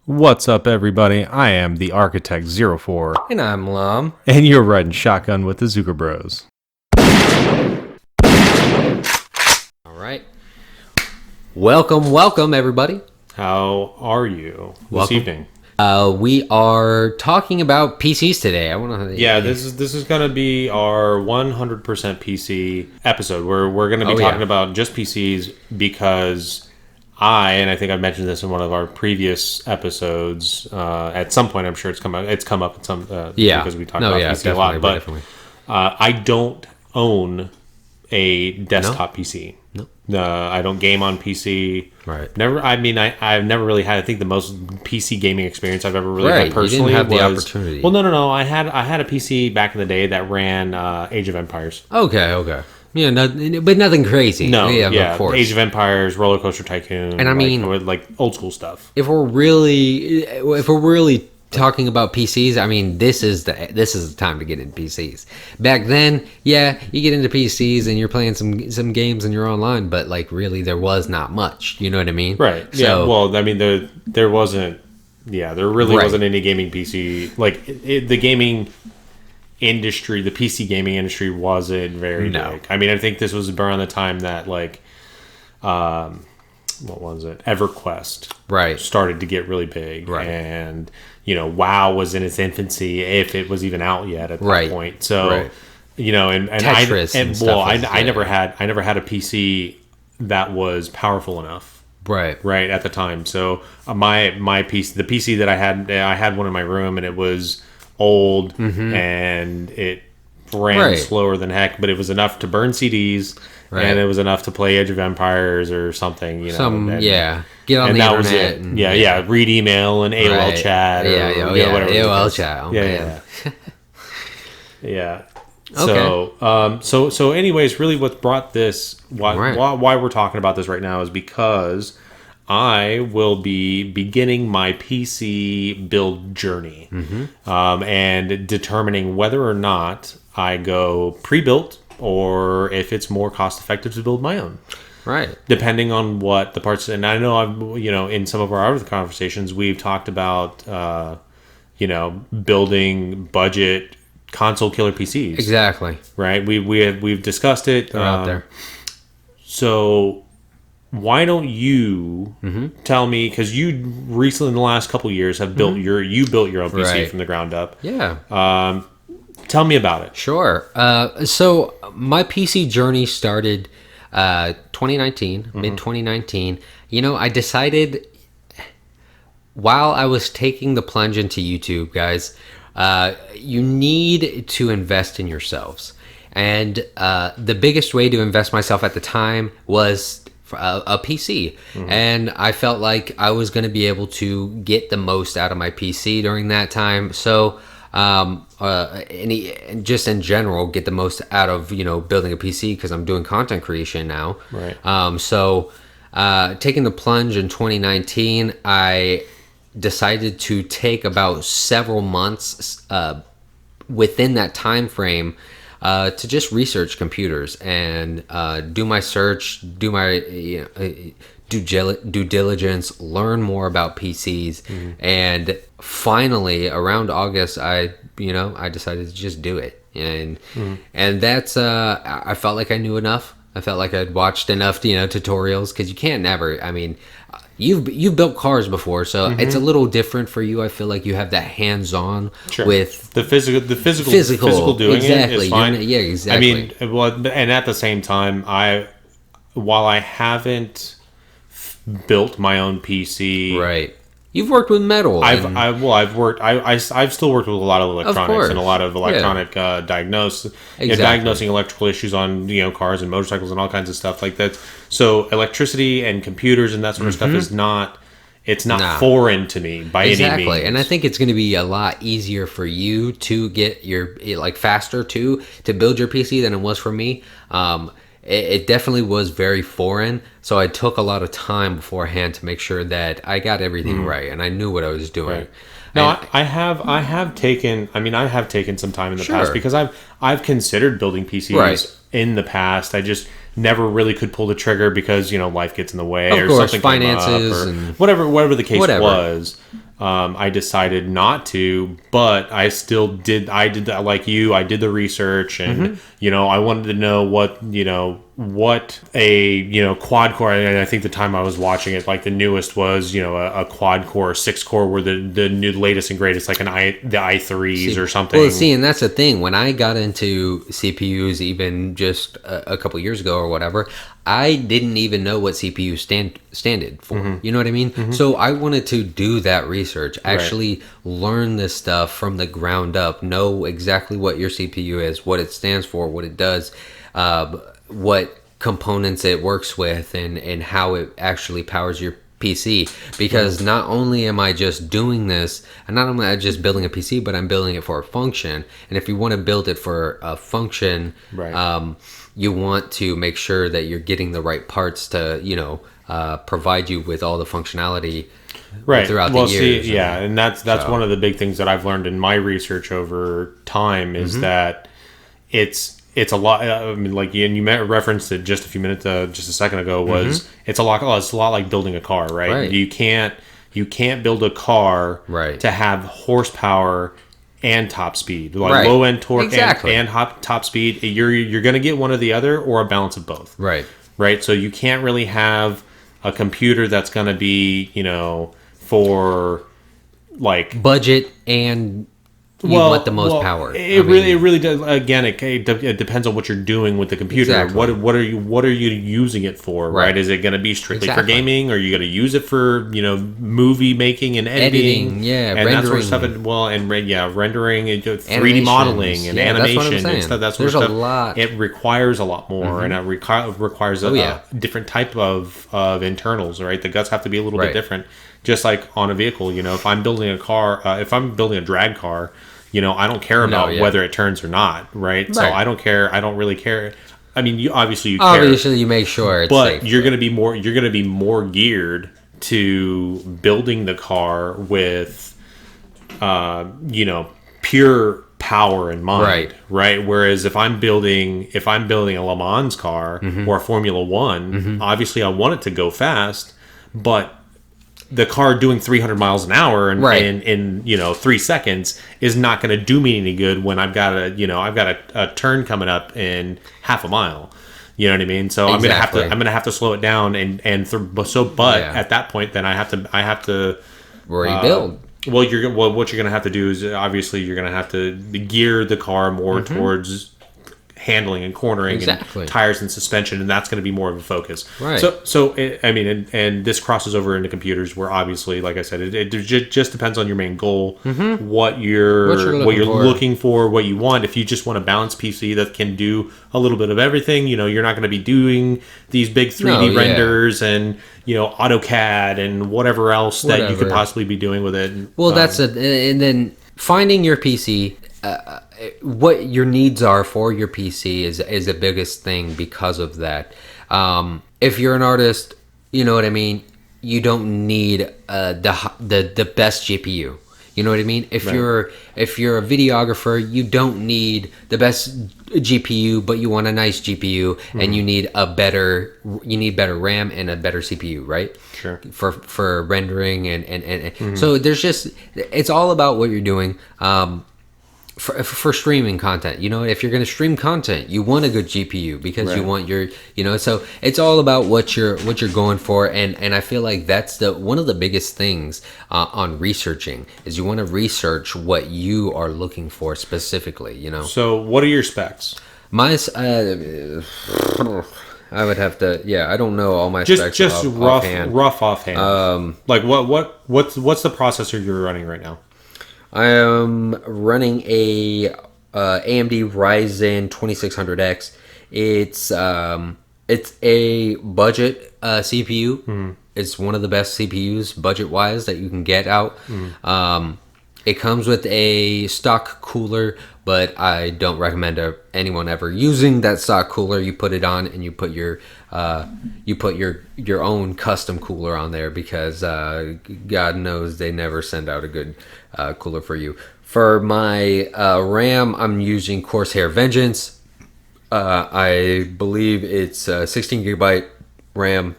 What's up, everybody? I am the Architect 04, And I'm Lum. and you're riding shotgun with the Zucker Bros. All right. Welcome, everybody. How are you this evening? We are talking about PCs today. This is gonna be our 100% PC episode, where we're gonna be talking about just PCs because I think I've mentioned this in one of our previous episodes. At some point, I'm sure it's come up at some because we talk about PC a lot. But I don't own a desktop PC. No. I don't game on PC. Right. I've never really had. I think the most PC gaming experience I've ever really had personally you didn't have the opportunity. Well, no. I had a PC back in the day that ran Age of Empires. Okay. Yeah, but nothing crazy. No, of course. Age of Empires, Roller Coaster Tycoon, and I mean, like old school stuff. If we're really talking about PCs, I mean, this is the time to get into PCs. Back then, you get into PCs and you're playing some games and you're online, but like really, there was not much. You know what I mean? Right. So, well, I mean, there wasn't. Yeah, there really wasn't any gaming PC. Like the gaming industry, the PC gaming industry wasn't very big. I mean, I think this was around the time that what was it? EverQuest started to get really big, and WoW was in its infancy, if it was even out yet at that point. So and Tetris I never had a PC that was powerful enough. Right at the time. So my PC, the PC that I had one in my room, and it was old and it ran slower than heck, but it was enough to burn CDs and it was enough to play Age of Empires or something, get on the internet. Read email and AOL chat or whatever. AOL chat. Okay. So anyways, really what brought this, why we're talking about this right now is because I will be beginning my PC build journey and determining whether or not I go pre-built or if it's more cost-effective to build my own. Right. Depending on what the parts, and I know in some of our other conversations we've talked about building budget console killer PCs. Exactly. Right. We've discussed it. They're out there. So why don't you tell me, because you recently in the last couple of years have built your own PC from the ground up. Yeah. Tell me about it. Sure. So my PC journey started 2019, mid 2019. I decided while I was taking the plunge into YouTube, guys, you need to invest in yourselves. And the biggest way to invest myself at the time was a PC, and I felt like I was going to be able to get the most out of my PC during that time. So just in general, get the most out of building a PC, because I'm doing content creation now. So taking the plunge in 2019, I decided to take about several months within that time frame to just research computers and do my search, do my due diligence, learn more about PCs, and finally around August, I decided to just do it, and that's I felt like I knew enough. I felt like I'd watched enough, tutorials, because you can't never. I mean, you've built cars before, so it's a little different for you. I feel like you have that hands-on with the physical doing it is fine. Exactly. I mean, and at the same time, while I haven't built my own PC, You've worked with metal. I've still worked with a lot of electronics and a lot of electronic diagnosing electrical issues on cars and motorcycles and all kinds of stuff like that. So electricity and computers and that sort of stuff is not foreign to me by any means. And I think it's going to be a lot easier for you to get faster to build your PC than it was for me. It definitely was very foreign, so I took a lot of time beforehand to make sure that I got everything right and I knew what I was doing. Now, I have taken some time in the past, because I've considered building PCs in the past. I just never really could pull the trigger because life gets in the way, or something, finances, or and whatever the case was. I decided not to, but I still did. I did that like you. I did the research, and I wanted to know what a quad core. And I think the time I was watching it, like the newest was a quad core, 6-core were the new latest and greatest, like the i3s or something. Well, see, and that's the thing. When I got into CPUs, even just a couple years ago or whatever, I didn't even know what CPU standed for. You know what I mean? So I wanted to do that research, actually learn this stuff from the ground up, know exactly what your CPU is, what it stands for, what it does, what components it works with, and how it actually powers your PC. Because not only am I just doing this, and not only am I just building a PC, but I'm building it for a function. And if you want to build it for a function, you want to make sure that you're getting the right parts to provide you with all the functionality throughout the years. And that's one of the big things that I've learned in my research over time is that it's a lot. I mean, like, and you referenced it just a second ago. Was it's a lot like building a car, right? You can't build a car to have horsepower and top speed, like low end torque and top speed. You're going to get one or the other, or a balance of both. Right. So you can't really have a computer that's going to be for like budget and you want the most power. It really does. Again, it depends on what you're doing with the computer. Exactly. What are you using it for? Right? Is it going to be strictly for gaming? Or are you going to use it for movie making and editing? And rendering. That sort of stuff. Rendering, 3D modeling and animation and stuff. That sort of stuff. A lot. It requires a lot more, and it requires a different type of internals. Right, the guts have to be a little bit different. Just like on a vehicle, if I'm building a car, if I'm building a drag car, I don't care about whether it turns or not, right? So I don't care. I don't really care. I mean, obviously you care. Obviously, you make sure it's safe. But you're going to be more geared to building the car with, pure power in mind, right? Whereas if I'm building a Le Mans car or a Formula One, obviously I want it to go fast, but the car doing 300 miles an hour in 3 seconds is not going to do me any good when I've got a turn coming up in half a mile. You know what I mean? So I'm gonna have to slow it down at that point then I have to rebuild. What you're gonna have to do is obviously you're gonna have to gear the car more towards handling and cornering and tires and suspension, and that's going to be more of a focus. So and this crosses over into computers where obviously, like I said, it just depends on your main goal, what you're looking for, what you want. If you just want a balanced PC that can do a little bit of everything, you're not going to be doing these big 3D renders and AutoCAD and whatever else that you could possibly be doing with it. Well, that's it. And then finding your PC. What your needs are for your PC is the biggest thing because of that. If you're an artist, you know what I mean. You don't need the best GPU. You know what I mean. If you're a videographer, you don't need the best GPU, but you want a nice GPU, and you need better RAM and a better CPU, right? Sure. For rendering and so there's it's all about what you're doing. For streaming content, if you're going to stream content, you want a good GPU because you want your, so it's all about what you're going for, and I feel like that's one of the biggest things on researching is you want to research what you are looking for specifically, So what are your specs? My I would have to, I don't know all my specs. Just rough offhand. Like what's the processor you're running right now? I am running a AMD Ryzen 2600X. It's a budget CPU. It's one of the best CPUs budget wise that you can get out. It comes with a stock cooler, but I don't recommend anyone ever using that stock cooler. You put it on and you put your own custom cooler on there because God knows they never send out a good cooler for you. For my RAM, I'm using Corsair Vengeance. I believe it's 16 gigabyte RAM.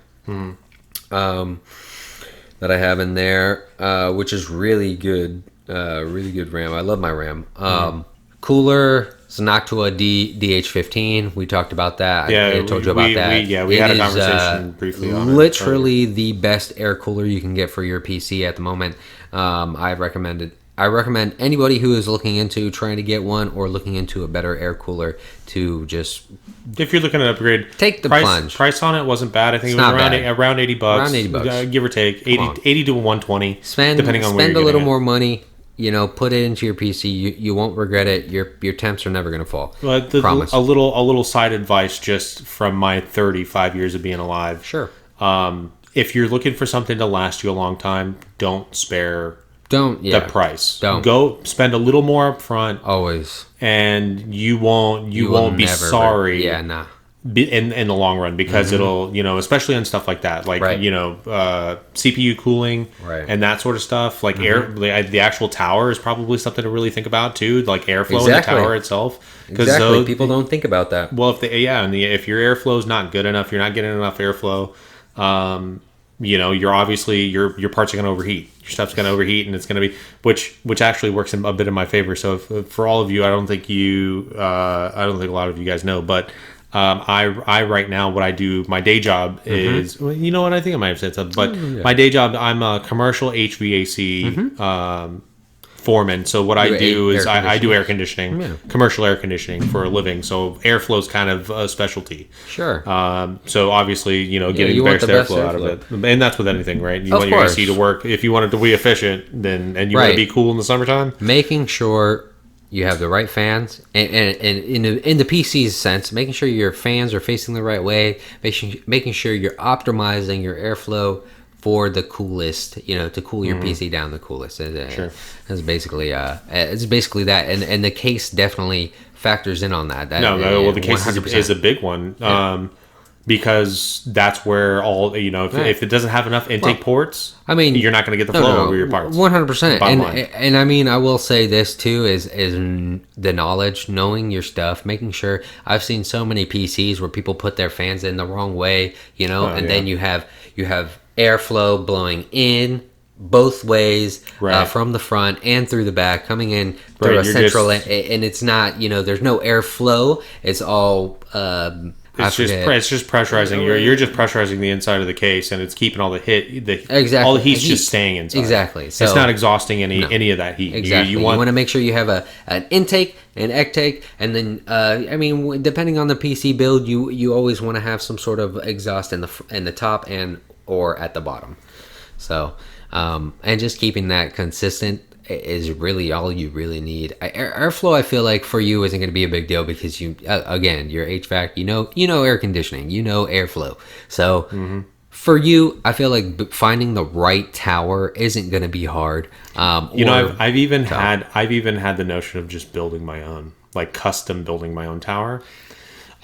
that I have in there, which is really good RAM. I love my RAM. Cooler, it's a Noctua DH15. We talked about that. Yeah, I told you about that. We had a conversation briefly on it. Literally the best air cooler you can get for your PC at the moment. I recommend anybody who is looking into trying to get one or looking into a better air cooler to just... If you're looking to upgrade, take the plunge. Price on it wasn't bad. I think it was around $80. Around $80. Give or take. 80 to 120. Depending on where you're a little more money. Put it into your PC. You won't regret it. Your temps are never going to fall. Well, Promise. A little side advice just from my 35 years of being alive. Sure. If you're looking for something to last you a long time, don't spare the price. Don't. Go spend a little more up front. Always. And you won't be sorry. Yeah, nah. In the long run, because it'll, especially on stuff like that, like CPU cooling and that sort of stuff, like the actual tower is probably something to really think about too, like airflow in the tower itself. Exactly, people don't think about that. Well, if your airflow is not good enough, you're not getting enough airflow. You're obviously your parts are going to overheat. Your stuff's going to overheat, and it's going to be which actually works a bit in my favor. So for all of you, I don't think a lot of you guys know, but. I right now, what I do, my day job is, what I think I might have said something, but my day job, I'm a commercial HVAC foreman. So what I do is I do air conditioning, commercial air conditioning for a living. So airflow is kind of a specialty. Sure. So obviously, getting the best airflow out of it, and that's with anything, right? You want your AC to work. If you want it to be efficient, and you want to be cool in the summertime, making sure you have the right fans, and in the PC's sense, making sure your fans are facing the right way, making sure you're optimizing your airflow for the coolest, to cool your PC down the coolest. Sure. That's basically it's basically that, and the case definitely factors in on that. The case is a big one. Yeah. Because that's where all if it doesn't have enough intake ports, you're not going to get the flow over your parts. 100%. And I will say this too is the knowledge, knowing your stuff, making sure. I've seen so many PCs where people put their fans in the wrong way, then you have airflow blowing in both ways, from the front and through the back, coming in through a central, and it's not there's no airflow. It's all. It's just pressurizing. You're just pressurizing the inside of the case, and it's keeping all the heat. All the heat's just staying inside. Exactly. So it's not exhausting any of that heat. Exactly. You want to make sure you have an intake, an extake, and then depending on the PC build, you always want to have some sort of exhaust in the top or at the bottom. So and just keeping that consistent is really all you really need. Airflow, I feel like for you isn't going to be a big deal because you again, your HVAC, you know air conditioning, airflow. So for you, I feel like finding the right tower isn't going to be hard. I've even had the notion of just building my own, like custom building my own tower.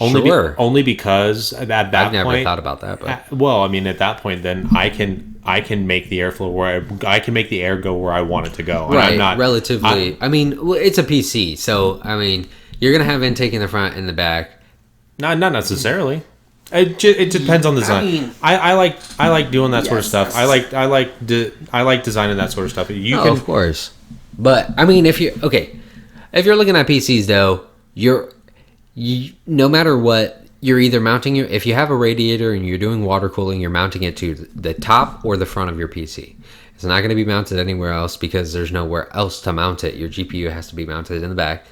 Only because at that point, I've never thought about that. But. At that point, then I can make the airflow where I can make the air go where I want it to go. Right. I'm not, relatively. It's a PC, so you're gonna have intake in the front and the back. Not necessarily. It depends on the design. I like doing that sort of stuff. I like designing that sort of stuff. Of course. But if you're looking at PCs though, no matter what, you're either mounting if you have a radiator and you're doing water cooling, you're mounting it to the top or the front of your PC. It's not going to be mounted anywhere else because there's nowhere else to mount it. Your GPU has to be mounted in the back,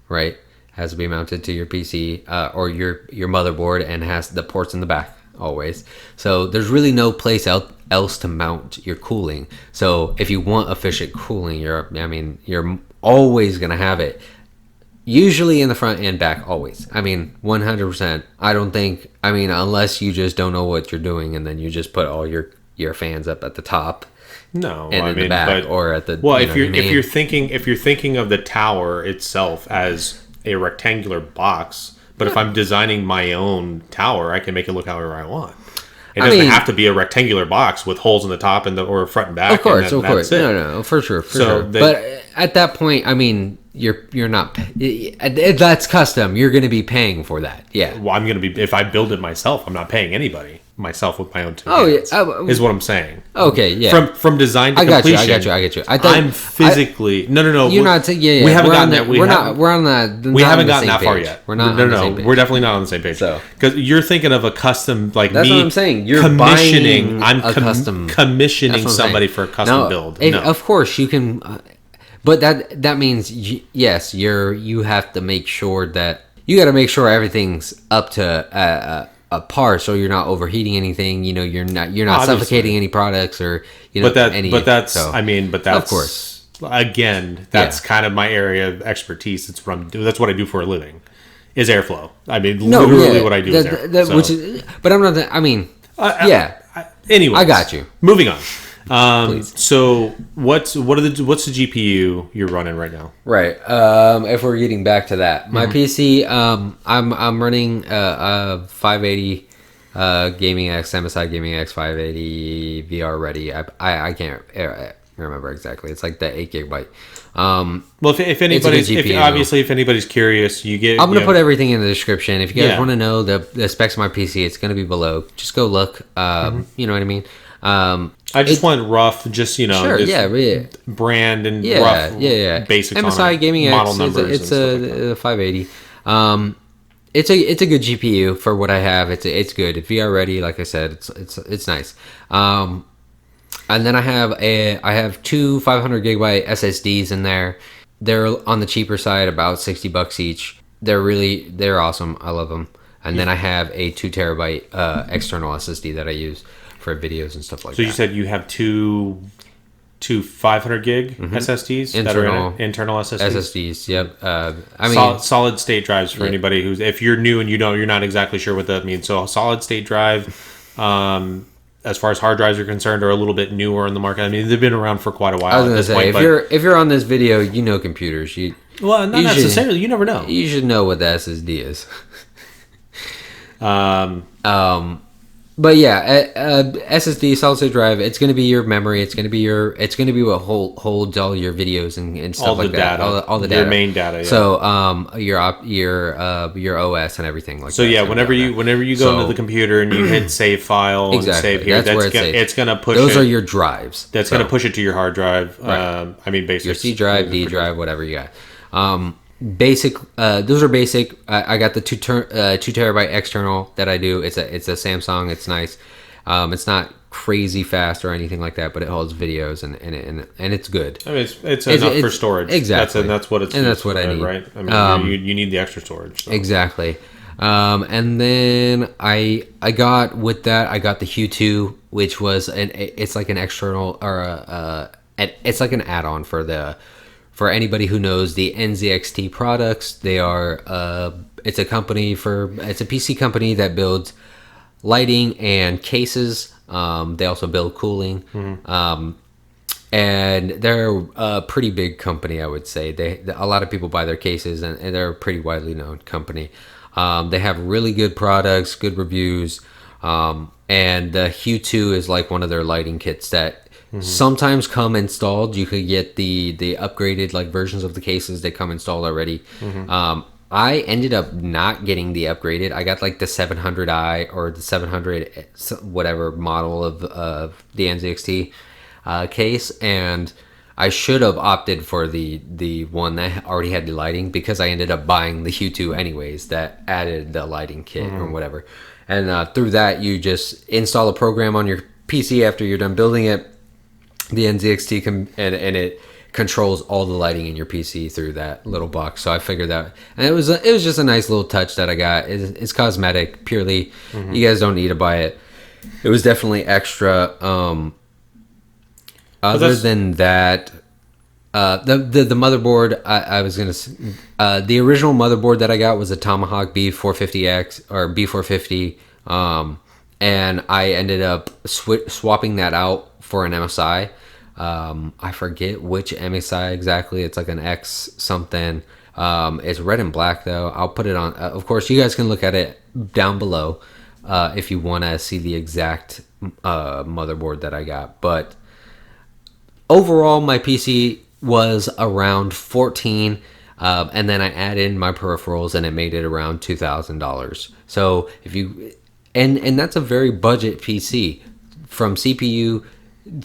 right? Has to be mounted to your PC or your motherboard, and has the ports in the back always. So there's really no place else to mount your cooling. So if you want efficient cooling, you're always going to have it. Usually in the front and back, always. 100%. I don't think, unless you just don't know what you're doing and then you just put all your fans up at the top. No, and in the back or at the. Well, if you're thinking of the tower itself as a rectangular box, but if I'm designing my own tower, I can make it look however I want. It doesn't have to be a rectangular box with holes in the top or front and back. Of course. No, for sure. But at that point, you're not. That's custom. You're going to be paying for that. Yeah. Well, I'm going to be if I build it myself. I'm not paying anybody. myself with my own two hands, is what I'm saying. Okay, yeah. From design to completion. I got you. I'm physically no. You're not. Yeah. We haven't gotten that. We're on that. We haven't gotten that far yet. We're not. No. We're definitely not on the same page. So, because you're thinking of a custom, like that's me. What I'm saying. You're commissioning. I'm custom commissioning somebody for a custom build. No. Of course you can, but that means yes, you have to make sure that you got to make sure everything's up to a par, so you're not overheating anything. You know, you're not suffocating any products or But that's of course. Again, that's kind of my area of expertise. That's what I do for a living. Is airflow. I mean, literally what I do is airflow. But I'm not. Anyway, I got you. Moving on. So what's the GPU you're running right now? Right. If we're getting back to that, my PC, I'm running a 580 Gaming X MSI Gaming X 580 VR ready. I can't remember exactly. It's like the 8 gigabyte. Well, if anybody's curious, I'm gonna put everything in the description. If you guys want to know the specs of my PC, it's gonna be below. Just go look. You know what I mean. I just want rough, brand and rough, basics. MSI Gaming X model numbers. It's a 580. It's a good GPU for what I have. It's good. It's VR ready. Like I said, it's nice. And then I have two 500 gigabyte SSDs in there. They're on the cheaper side, about $60 each. They're awesome. I love them. And then I have a 2 terabyte external SSD that I use for videos and stuff like that. So you said you have two 500 gig SSDs that are internal SSDs? SSDs, yep. Solid state drives for anybody if you're new and you're not exactly sure what that means. So a solid state drive, as far as hard drives are concerned, are a little bit newer in the market. I mean, they've been around for quite a while. I was going to say, if you're on this video, you know computers. Not necessarily. You never know. You should know what the SSD is. But yeah, SSD, solid state drive. It's going to be your memory. It's going to be what holds all your videos and stuff like that. All the data. Your main data. Yeah. So your OS and everything like so that. So yeah, whenever you go into the computer and you hit save file and save here, it's going to push. Those are your drives. That's going to push it to your hard drive. Right. Basically your C drive, D drive, whatever you got. Basic. Those are basic. I got the 2 terabyte external that I do. It's a Samsung. It's nice. It's not crazy fast or anything like that, but it holds videos and it's good. I mean, it's enough for storage. Exactly. That's what it's. And that's what I need. Right. I mean, you need the extra storage. So. Exactly. And then I got the Hue 2, which was it's like an external or it's like an add-on for anybody who knows the NZXT products. They are it's a PC company that builds lighting and cases. They also build cooling. And they're a pretty big company, I would say. A lot of people buy their cases, and they're a pretty widely known company. They have really good products, good reviews, and the Hue 2 is like one of their lighting kits that sometimes come installed. You could get the upgraded like versions of the cases that come installed already. I ended up not getting the upgraded. I got like the 700i or the 700 whatever model of the NZXT case, and I should have opted for the one that already had the lighting, because I ended up buying the Hue 2 anyways that added the lighting kit or whatever. And through that, you just install a program on your PC after you're done building it. The NZXT and it controls all the lighting in your PC through that little box. So I figured that, and it was just a nice little touch that I got. It's cosmetic purely. You guys don't need to buy it. It was definitely extra. Other than that, the motherboard, I was gonna the original motherboard that I got was a Tomahawk B450X or B450, and I ended up swapping that out for an MSI. I forget which MSI exactly. It's like an X something. It's red and black though. I'll put it on. Of course, you guys can look at it down below if you want to see the exact motherboard that I got. But overall, my PC was around 14, and then I added in my peripherals, and it made it around $2,000. So if you and that's a very budget PC from CPU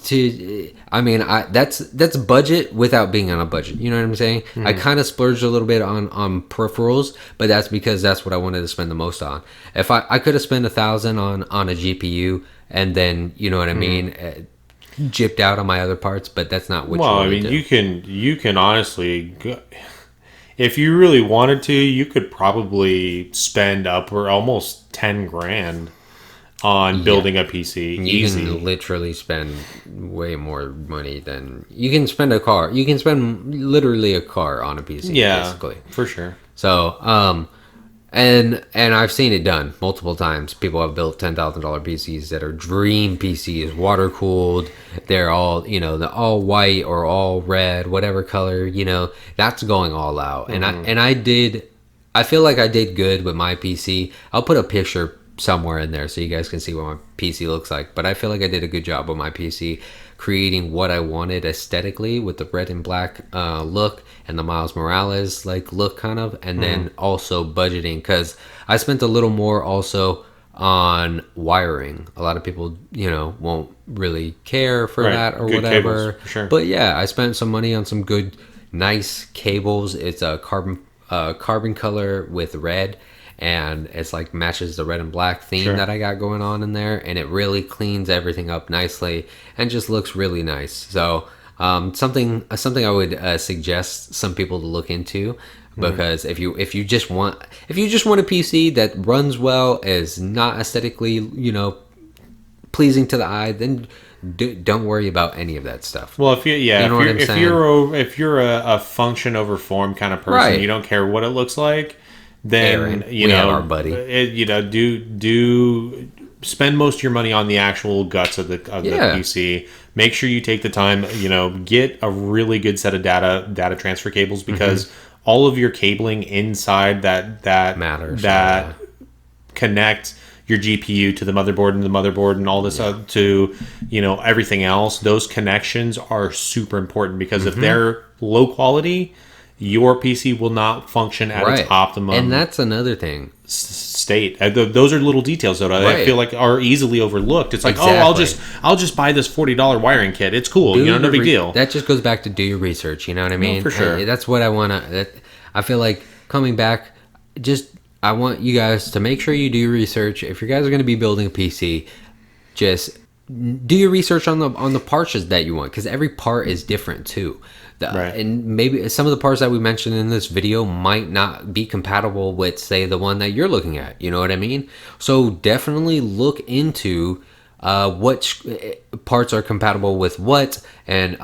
to, I mean, that's budget without being on a budget. You know what I'm saying? I kind of splurged a little bit on peripherals, but that's because that's what I wanted to spend the most on. If I could have spent 1,000 on a GPU, and then, you know what I mean, gypped out on my other parts, but that's not what. Well, I mean, you can honestly, if you really wanted to, you could probably spend up or almost 10 grand on building a PC. You can literally spend way more money than you can spend a car. You can spend literally a car on a PC. Yeah, basically, for sure. So, and I've seen it done multiple times. People have built $10,000 PCs that are dream PCs, water cooled. They're all, they're all white or all red, whatever color. That's going all out. And I feel like I did good with my PC. I'll put a picture somewhere in there so you guys can see what my PC looks like. But I feel like I did a good job with my PC, creating what I wanted aesthetically with the red and black look and the Miles Morales like look kind of, and then also budgeting, because I spent a little more also on wiring. A lot of people won't really care for that or good whatever cables, sure. But yeah, I spent some money on some good nice cables. It's a carbon color with red, and it's like matches the red and black theme that I got going on in there, and it really cleans everything up nicely and just looks really nice. So something I would suggest some people to look into, because if you just want a PC that runs well, is not aesthetically pleasing to the eye, then don't worry about any of that stuff. Well, if you're a function over form kind of person, you don't care what it looks like, then Aaron, we have our buddy. Do spend most of your money on the actual guts of the PC. Make sure you take the time. Get a really good set of data transfer cables, because all of your cabling inside that matters. That connect your GPU to the motherboard and all this to everything else. Those connections are super important, because if they're low quality, your PC will not function at its optimum. And that's another thing. State. Those are little details that I feel like are easily overlooked. It's like, I'll just buy this $40 wiring kit. It's cool. No big deal. That just goes back to do your research. You know what I mean? No, for sure. That's what I want to. I feel like coming back, I want you guys to make sure you do your research. If you guys are going to be building a PC, just do your research on the parts that you want, because every part is different too. And maybe some of the parts that we mentioned in this video might not be compatible with, say, the one that you're looking at. You know what I mean? So definitely look into what parts are compatible with what. And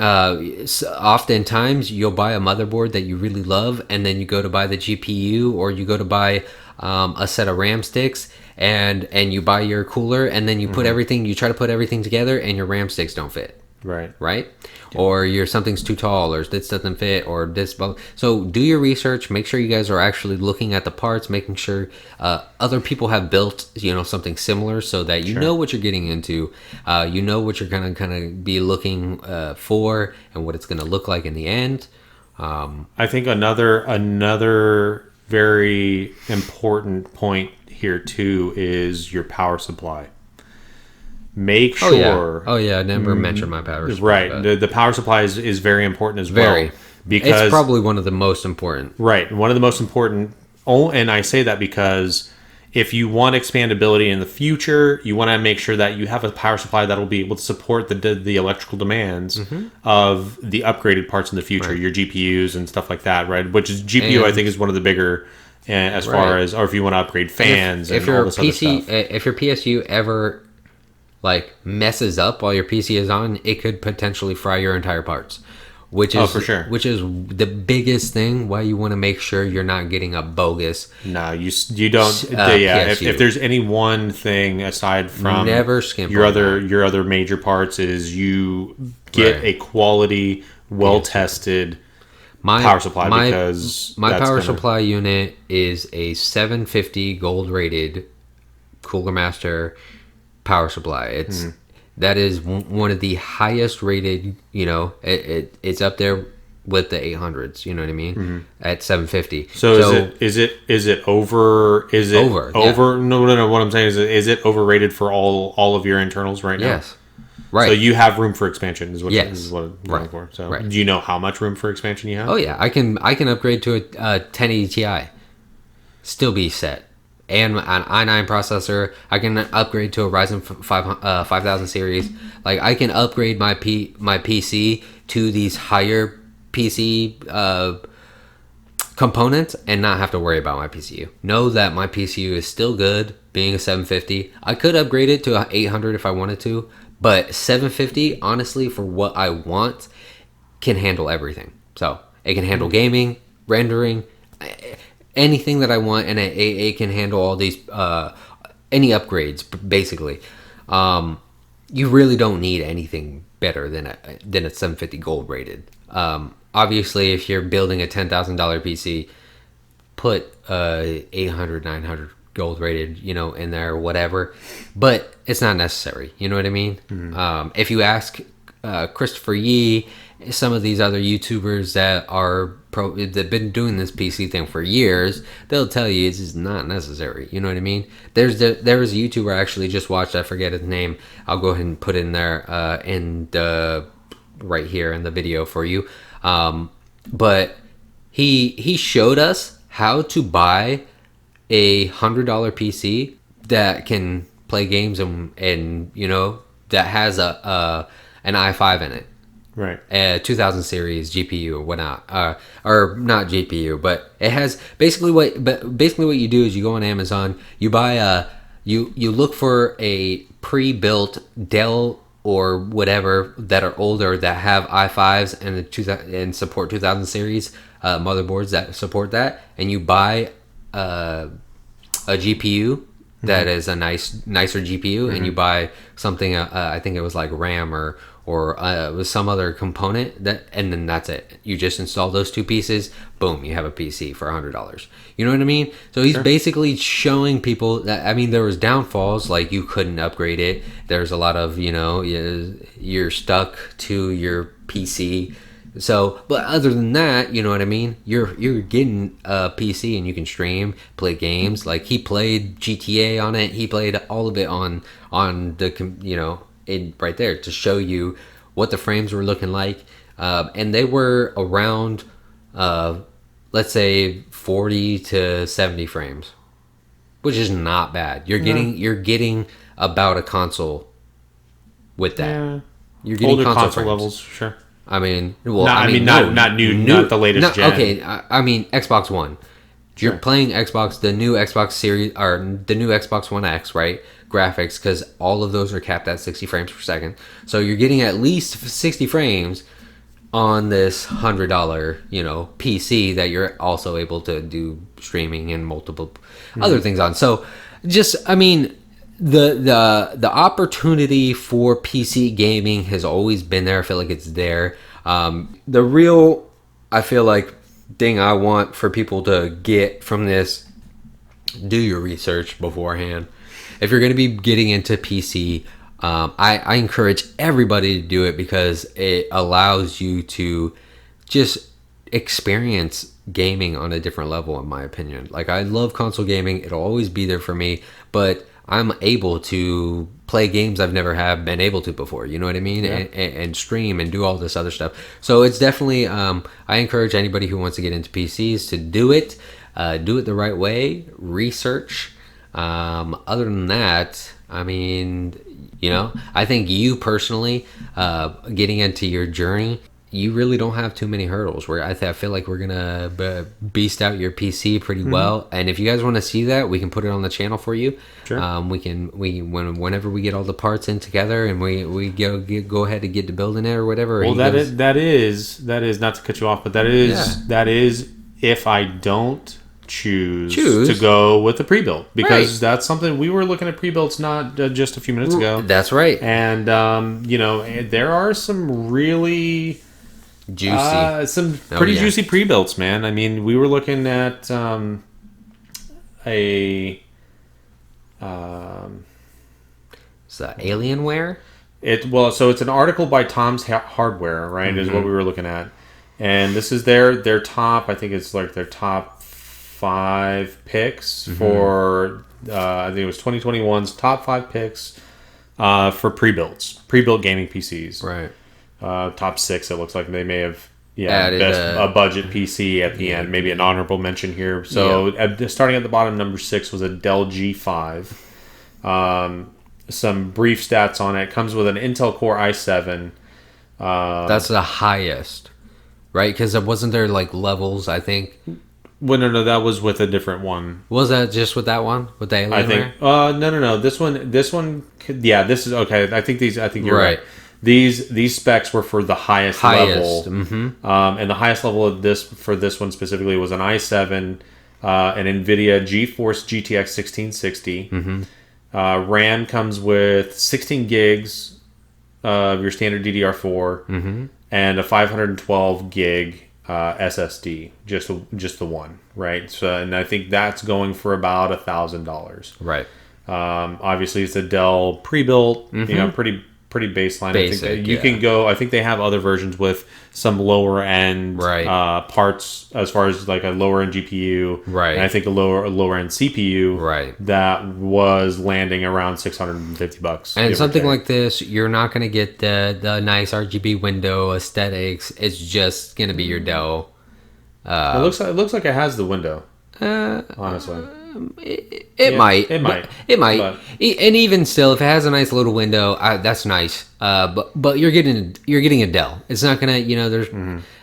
oftentimes you'll buy a motherboard that you really love, and then you go to buy the GPU, or you go to buy a set of RAM sticks, and you buy your cooler, and then you you try to put everything together, and your RAM sticks don't fit. Right? Yeah. Or something's too tall, or this doesn't fit, or this. So do your research. Make sure you guys are actually looking at the parts, making sure other people have built something similar, so that you know what you're getting into. You know what you're gonna kind of be looking for, and what it's gonna look like in the end. I think another very important point here too is your power supply. Make sure. Oh yeah, I never mentioned my power supply. Right, the power supply is very important as well. Because it's probably one of the most important. Right, one of the most important. And I say that because if you want expandability in the future, you want to make sure that you have a power supply that will be able to support the electrical demands of the upgraded parts in the future, your GPUs and stuff like that. Right, which is GPU, I think, is one of the bigger. As far as, or if you want to upgrade fans, and all this other stuff. If your PSU ever messes up while your PC is on, it could potentially fry your entire parts, which is for sure. Which is the biggest thing why you want to make sure you're not getting a bogus. No, you don't. If there's any one thing aside from never skimp your other major parts, is you get a quality, well tested power supply, because my power supply unit is a 750 gold rated Cooler Master power supply. That is one of the highest rated. It's up there with the 800s. You know what I mean? At 750. So is it over? Is it over? Yeah. No. What I'm saying is it overrated for all of your internals right now? Yes. Right. So you have room for expansion, is what I'm right. for. So do you know how much room for expansion you have? Oh yeah, I can upgrade to a 1080 Ti, still be set, and an i9 processor. I can upgrade to a Ryzen 5000 series. Like I can upgrade my PC to these higher PC components and not have to worry about my PCU. Know that my PCU is still good, being a 750. I could upgrade it to a 800 if I wanted to. But 750, honestly, for what I want, can handle everything. So it can handle gaming, rendering, anything that I want, and it can handle all these any upgrades. Basically, you really don't need anything better than a 750 gold rated. Obviously, if you're building a $10,000 PC, put 800, 900. Gold rated, in there or whatever, but it's not necessary. You know what I mean? If you ask Christopher Yee, some of these other YouTubers that've been doing this PC thing for years, they'll tell you it's just not necessary. You know what I mean? There was a YouTuber I actually just watched. I forget his name. I'll go ahead and put in there right here in the video for you. But he showed us how to buy a $100 PC that can play games and that has an i5 in it, right? A 2000 series GPU or whatnot, or not GPU, but it has basically what you do is you go on Amazon, you buy you look for a pre-built Dell or whatever that are older that have i5s and support 2000 series motherboards that support that, and you buy a GPU that is a nicer GPU, and you buy something I think it was like RAM or with some other component and then that's it. You just install those two pieces, boom, you have a PC for $100. You know what I mean? So he's basically showing people that, I mean, there was downfalls, like you couldn't upgrade it. There's a lot of, you're stuck to your PC. So, but other than that, you know what I mean? You're getting a PC and you can stream, play games. Like he played GTA on it. He played all of it on the right there to show you what the frames were looking like, and they were around, let's say 40 to 70 frames, which is not bad. You're getting about a console with that. Yeah. You're getting older console frames. Levels, sure. I mean, not new, not the latest gen. Okay, I mean Xbox One. Sure. You're playing Xbox, the new Xbox Series, or the new Xbox One X, right? Graphics, because all of those are capped at 60 frames per second. So you're getting at least 60 frames on this $100, PC that you're also able to do streaming and multiple other things on. So just, I mean, the opportunity for PC gaming has always been there. I feel like it's there. The real, I feel like, thing I want for people to get from this, do your research beforehand. If you're going to be getting into PC, I encourage everybody to do it because it allows you to just experience gaming on a different level, in my opinion. Like, I love console gaming. It'll always be there for me, but I'm able to play games I've never have been able to before. You know what I mean? Yeah. And stream and do all this other stuff. So it's definitely, I encourage anybody who wants to get into PCs to do it the right way, research. Other than that, I mean, I think you personally, getting into your journey, you really don't have too many hurdles. Where I feel like we're gonna beast out your PC pretty well. And if you guys want to see that, we can put it on the channel for you. Sure. Whenever we get all the parts in together and we go ahead and get to building it or whatever. Well, that is not to cut you off, but that is if I don't choose to go with the pre-built, because that's something we were looking at pre-builts not just a few minutes ago. That's right. And there are some really juicy, juicy pre-builts, man. I mean, we were looking at it's Alienware. So it's an article by Tom's Hardware, right? Is what we were looking at. And this is their top. I think it's like their top 5 picks for. I think it was 2021's top 5 picks for pre-built gaming PCs. Right. Top 6. It looks like they may have added a budget PC at the end. Maybe an honorable mention here. So starting at the bottom, number 6 was a Dell G5. Some brief stats on it. Comes with an Intel Core i7. That's the highest, right? Because wasn't there like levels? I think. Well, no, that was with a different one. Was that just with that one? With the Alienware? I think. No. This one. Yeah, this is okay. I think you're right. These specs were for the highest level. Mm-hmm. And the highest level of this one specifically was an i7, an NVIDIA GeForce GTX 1660. Mm-hmm. RAM comes with 16 gigs of your standard DDR4 and a 512 gig SSD, just the one, right? So, and I think that's going for about $1,000. Right. Obviously, it's a Dell pre-built, pretty baseline. Basic, I think you can go. I think they have other versions with some lower end parts, as far as like a lower end GPU, right? And I think a lower end CPU, right? That was landing around $650. And something like this, you're not going to get the nice RGB window aesthetics. It's just going to be your Dell. It looks like it has the window. Honestly. It might. But, and even still, if it has a nice little window, that's nice. But you're getting a Dell. It's not gonna, there's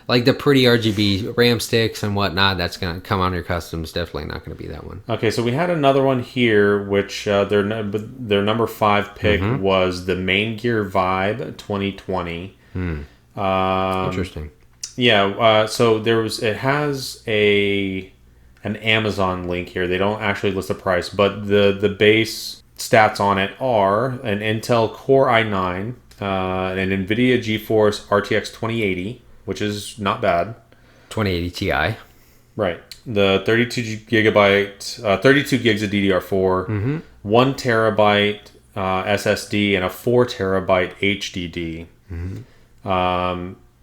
like the pretty RGB RAM sticks and whatnot. That's gonna come on your customs. Definitely not gonna be that one. Okay, so we had another one here, which their number 5 pick was the Main Gear Vibe 2020. Interesting. Yeah. So it has an Amazon link here. They don't actually list the price, but the base stats on it are an Intel Core i9, an NVIDIA GeForce RTX 2080, which is not bad. 2080 Ti. Right. The 32 gigs of DDR4, 1 terabyte SSD, and a 4 terabyte HDD.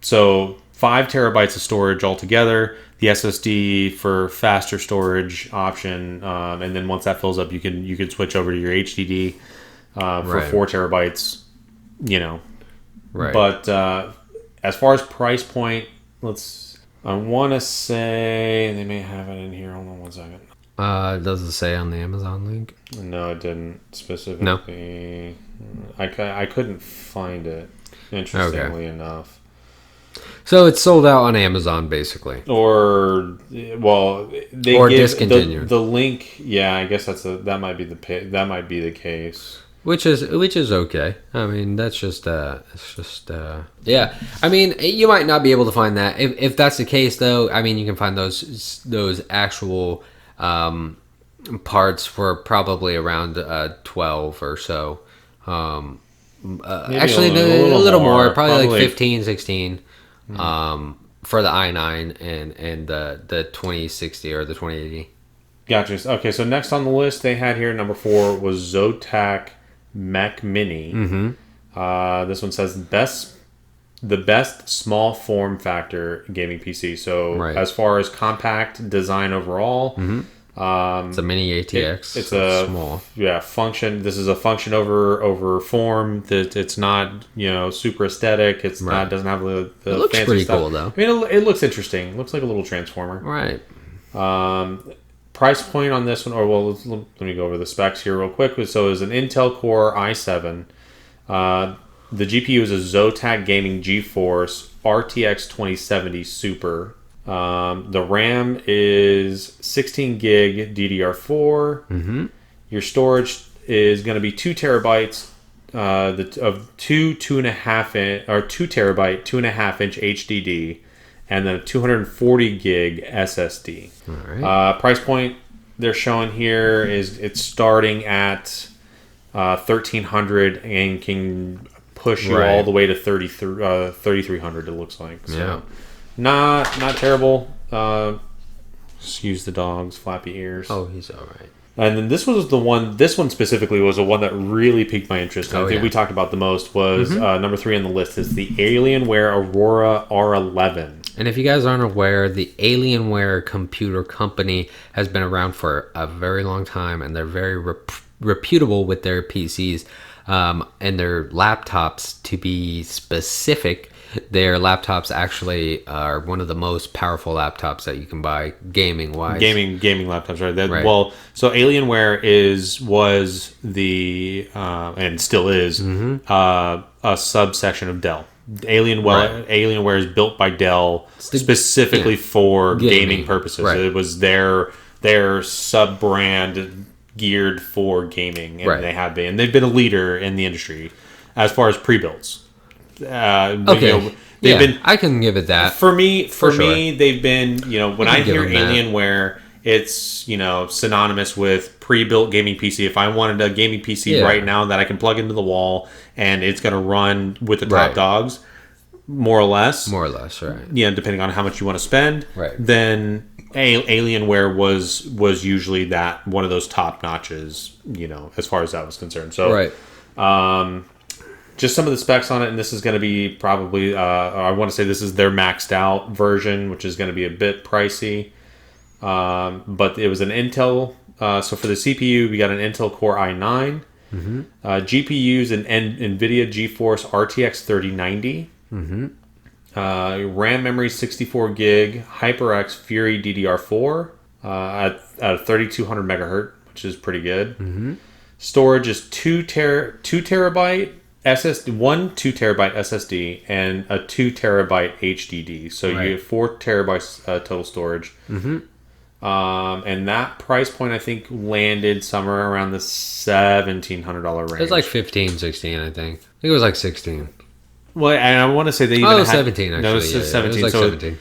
So 5 terabytes of storage altogether. The SSD for faster storage option, and then once that fills up, you can switch over to your HDD for 4 terabytes. Right. But as far as price point, I want to say they may have it in here. Hold on one second. Does it say on the Amazon link? No, it didn't specifically. No. I couldn't find it. Interestingly enough. So it's sold out on Amazon, basically, or discontinued. The link, yeah, I guess that might be the case. Which is okay. I mean, that's just yeah. I mean, you might not be able to find that. If that's the case, though, I mean, you can find those actual parts for probably around 12 or so. Actually, a little more, probably like 15, 16. For the i9 and the 2060 or the 2080. Gotcha. Okay, so next on the list they had here, number 4 was Zotac Mac Mini. This one says the best small form factor gaming PC. So as far as compact design overall, it's a mini ATX. It's a small function. This is a function over form. That it's not super aesthetic. It's not doesn't have the it looks fancy pretty stuff. cool though. I mean, it looks interesting. It looks like a little transformer. Right. Price point on this one, let me go over the specs here real quick. So it's an Intel Core i7. The GPU is a Zotac Gaming GeForce RTX 2070 Super. The RAM is 16 gig DDR4. Your storage is going to be 2 terabytes of 2 2.5 inch or 2 terabyte 2.5 inch HDD, and then a 240 gig SSD. All right. Price point they're showing here is it's starting at $1,300 and can push you all the way to $3,300. It looks like. So. Yeah. Not terrible. Excuse the dog's flappy ears. Oh, he's all right. And then this was the one. This one specifically was the one that really piqued my interest. I think we talked about the most was number 3 on the list is the Alienware Aurora R11. And if you guys aren't aware, the Alienware computer company has been around for a very long time, and they're very reputable with their PCs and their laptops. To be specific, their laptops actually are one of the most powerful laptops that you can buy gaming wise. Gaming laptops, right? Right. Well, so Alienware was the and still is a subsection of Dell. Alienware is built by Dell specifically for gaming purposes. Right. It was their sub brand geared for gaming, and they've been a leader in the industry as far as pre-builds. Okay. I can give it that. For me, they've been, when I hear Alienware, it's, synonymous with pre-built gaming PC. If I wanted a gaming PC right now that I can plug into the wall and it's going to run with the top dogs, more or less, right? Yeah, depending on how much you want to spend, right? Then Alienware was usually that one of those top notches, as far as that was concerned. So, right. Just some of the specs on it, and this is going to be probably, I want to say this is their maxed out version, which is going to be a bit pricey. But it was an Intel. So for the CPU, we got an Intel Core i9. GPUs, an NVIDIA GeForce RTX 3090. RAM memory 64 gig, HyperX Fury DDR4 at 3200 megahertz, which is pretty good. Storage is 2 terabyte SSD, 2 terabyte SSD, and a 2 terabyte HDD. So you have 4 terabytes total storage. And that price point, I think, landed somewhere around the $1,700 range. It was like 15, 16, I think. I think it was like 16. Well, and I want to say they even had 17 actually. No, this is 17. It was like 17.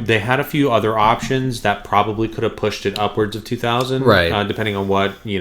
They had a few other options that probably could have pushed it upwards of 2,000, right? Depending on what you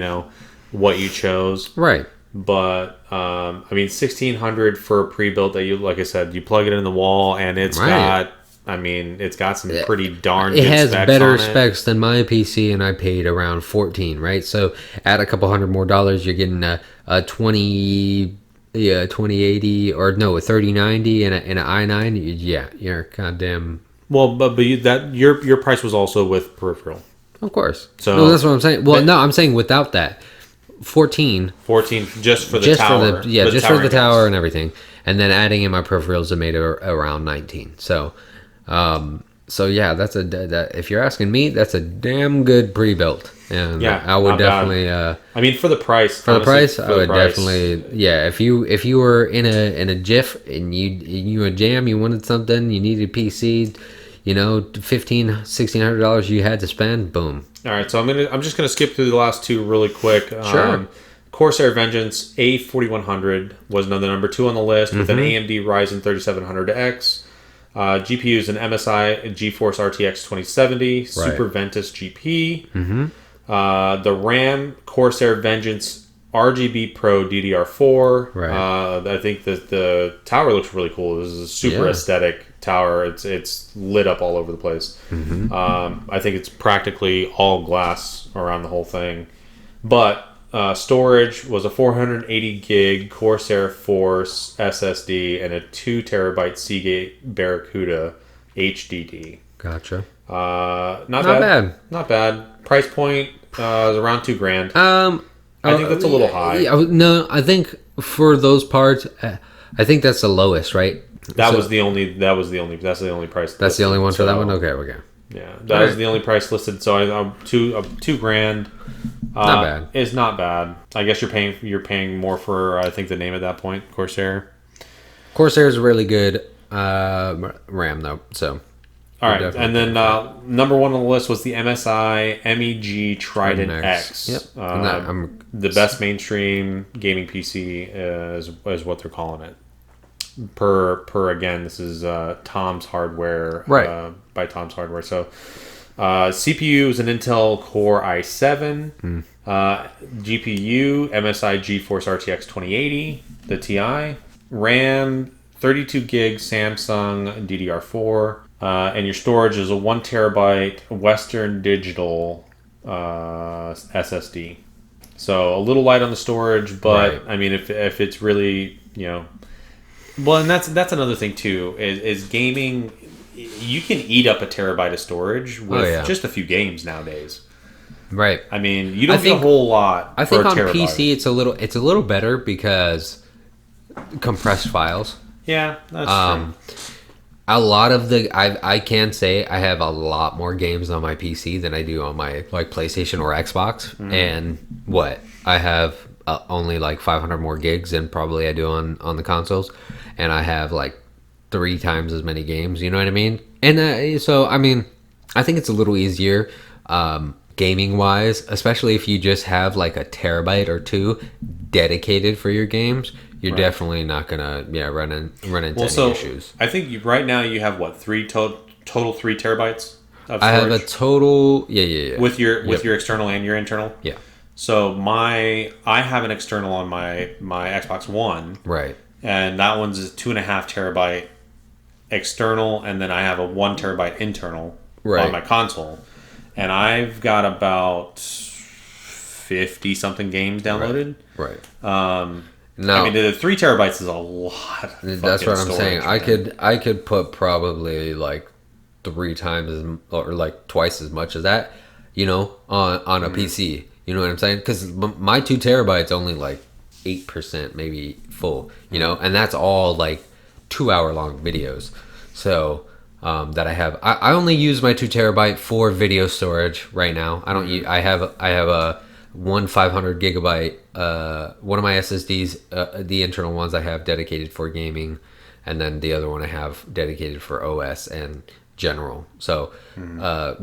chose, right? But I mean, 1,600 for a pre-built that you, like I said, you plug it in the wall and it's got. I mean, it's got some pretty darn good specs. It has better specs than my PC, and I paid around 14, right? So add a couple $100 more, you're getting a 2080 or no, a 3090 and an i9. Yeah, you're goddamn. Well, but your price was also with peripheral, of course. So no, that's what I'm saying. Well, no, I'm saying without that. 14 just for the tower. Just for the tower and everything, and then adding in my peripherals, it made it around 19. So yeah, if you're asking me, that's a damn good pre-built, and I would definitely. I mean, for the price, I would definitely. Yeah, if you were in a jiff and you a jam, you wanted something, you needed a PC, $1,500-$1,600 you had to spend, boom. All right, so I'm just gonna skip through the last two really quick. Sure. Corsair Vengeance A4100 was another number 2 on the list with an AMD Ryzen 3700X. GPU is an MSI GeForce RTX 2070 Super Ventus GP. The RAM Corsair Vengeance RGB Pro DDR4. Right. I think that the tower looks really cool. This is a super aesthetic tower. It's lit up all over the place. I think it's practically all glass around the whole thing. But storage was a 480 gig Corsair Force SSD and a 2 terabyte Seagate Barracuda HDD. Gotcha. Not bad. Price point is around $2,000. I think that's a little high. No, I think for those parts, I think that's the lowest, right? That's the only price. That's the only one for that one. Okay. Yeah, that was the only price listed. So $2,000. Not bad. It's not bad. I guess you're paying more for I think the name at that point, Corsair. Corsair is really good RAM though. So. All right, and then number 1 on the list was the MSI MEG Trident X. Yep. The best mainstream gaming PC is what they're calling it. Per again, this is Tom's Hardware, by Tom's Hardware. So CPU is an Intel Core i7. GPU MSI GeForce RTX 2080, the Ti. RAM 32 gig Samsung DDR4. And your storage is a 1 terabyte Western Digital SSD. So a little light on the storage, but I mean, if it's really, well, and that's another thing too, is gaming. you can eat up a terabyte of storage with just a few games nowadays. Right. I mean, you don't need a whole lot. I think on PC it's a little better because compressed files. Yeah, that's true. A lot of I can say I have a lot more games on my PC than I do on my like PlayStation or Xbox. And I have only like 500 more gigs than probably I do on the consoles, and I have like 3 times as many games. You know what I mean? And so I mean, I think it's a little easier. Gaming wise, especially if you just have like a terabyte or 2 dedicated for your games, you're definitely not gonna run into any issues. I think right now you have what, 3 total 3 terabytes of storage? I have a total with your external and your internal. Yeah. So I have an external on my Xbox One, right, and that one's a 2.5 terabyte external, and then I have a 1 terabyte internal on my console. And I've got about 50 something games downloaded. Right. No, I mean the 3 terabytes is a lot. That's what I'm saying. Man. I could put probably like 3 times or like twice as much as that, on a PC. You know what I'm saying? Because my 2 terabytes only like 8% maybe full. And that's all like 2-hour long videos. So. That I have. I only use my 2 terabyte for video storage right now. I don't. I have a 500 gigabyte. One of my SSDs, the internal ones I have dedicated for gaming, and then the other one I have dedicated for OS and general. So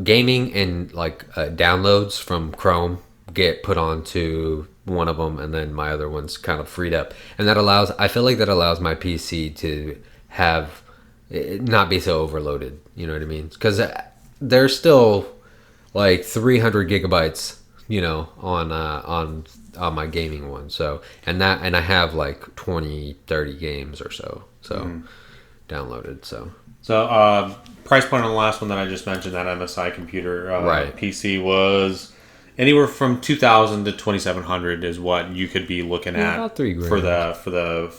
gaming and like downloads from Chrome get put onto one of them, and then my other one's kind of freed up, and I feel like that allows my PC to have. Not be so overloaded, you know what I mean? Because there's still like 300 gigabytes, on my gaming one. So and I have like 20-30 games or so downloaded. So price point on the last one that I just mentioned, that MSI computer PC was anywhere from $2,000 to $2,700 is what you could be looking at about $3,000 for the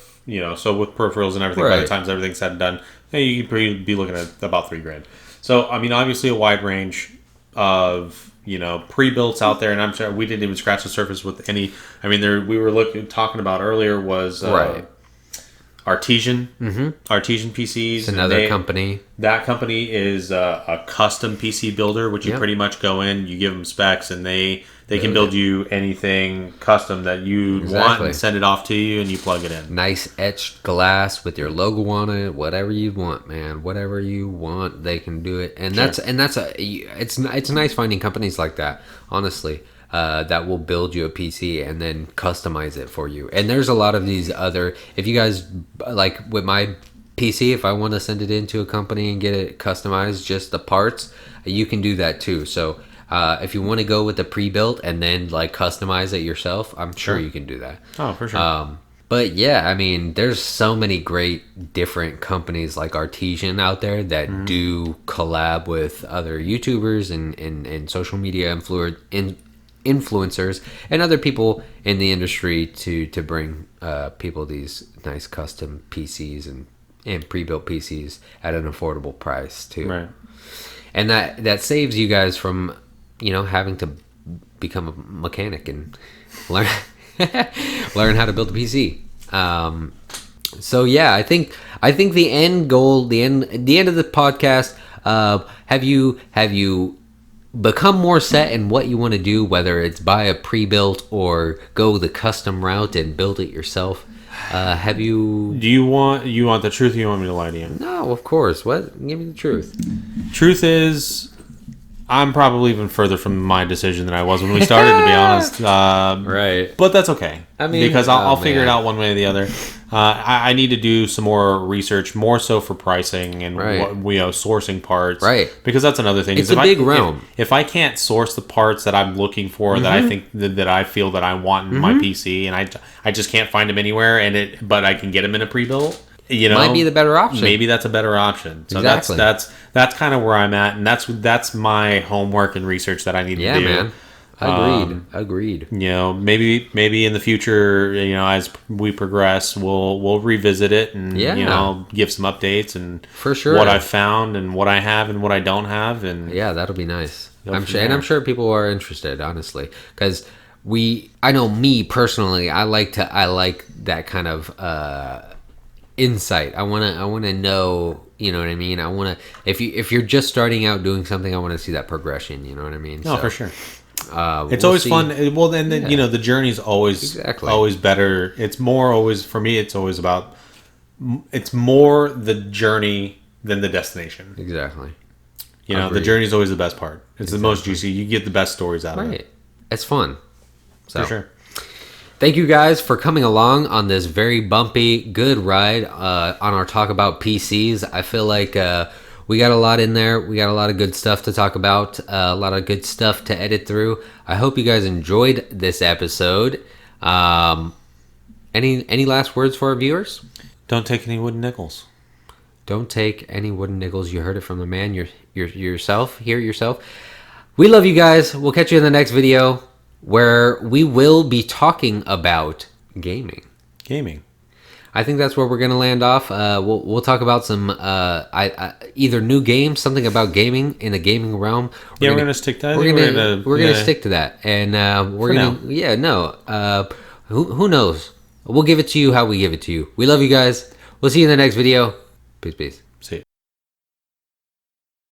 so with peripherals and everything, by the time everything's said and done, you could be looking at about $3,000. So I mean, obviously a wide range of pre-builts out there, and I'm sure we didn't even scratch the surface with any. I mean, we were talking about earlier was Artesian PCs. It's another company. That company is a custom PC builder, which you pretty much go in, you give them specs, and they can build you anything custom that you want and send it off to you, and you plug it in. Nice etched glass with your logo on it, whatever you want, man. Whatever you want, they can do it. And it's nice finding companies like that, honestly. That will build you a PC and then customize it for you. And there's a lot of these other, if you guys like with my PC, if I want to send it into a company and get it customized, just the parts, you can do that too. So if you want to go with the pre-built and then like customize it yourself, I'm sure you can do that. Oh, for sure. But yeah, I mean, there's so many great different companies like Artesian out there that do collab with other YouTubers and social media influencers and other people in the industry to bring people these nice custom PCs and pre-built PCs at an affordable price too. Right. And that saves you guys from having to become a mechanic and learn how to build a PC. So yeah, I think the end goal, the end of the podcast, have you become more set in what you want to do, whether it's buy a pre-built or go the custom route and build it yourself? Have you? Do you want the truth, or you want me to lie to you? No, of course. What? Give me the truth. Truth is, I'm probably even further from my decision than I was when we started, to be honest. Right. But that's okay. I mean, because I'll figure it out one way or the other. I need to do some more research, more so for pricing and sourcing parts. Right. Because that's another thing. It's a big realm. If I can't source the parts that I'm looking for, that I think that I feel that I want in my PC, and I just can't find them anywhere, but I can get them in a pre-built. Might be the better option. Maybe that's a better option. So exactly. that's kind of where I'm at, and that's my homework and research that I need to do. Man. Agreed. You know, maybe in the future, you know, as we progress, we'll revisit it and you know, give some updates and for sure what I've found and what I have and what I don't have, and yeah, that'll be nice. I'm sure people are interested, honestly, because I know me personally, I like that kind of insight. I want to know, you know what I mean? I want to, if you're just starting out doing something, I want to see that progression, you know what I mean? No, for sure. It's always fun. Well, then you know, the journey's always better. It's more always for me. It's always about. It's more the journey than the destination. Exactly. You know, the journey is always the best part. It's the most juicy. You get the best stories out of it. It's fun. So. For sure. Thank you guys for coming along on this very bumpy, good ride on our talk about PCs. I feel like we got a lot in there. We got a lot of good stuff to talk about, a lot of good stuff to edit through. I hope you guys enjoyed this episode. Any last words for our viewers? Don't take any wooden nickels. Don't take any wooden nickels. You heard it from the man yourself. Hear it yourself. We love you guys. We'll catch you in the next video where we will be talking about gaming. I think that's where we're gonna land off. We'll talk about some either new games, something about gaming in the gaming realm. We're gonna stick to that. We're gonna stick to that, and who knows? We'll give it to you how we give it to you. We love you guys. We'll see you in the next video. Peace.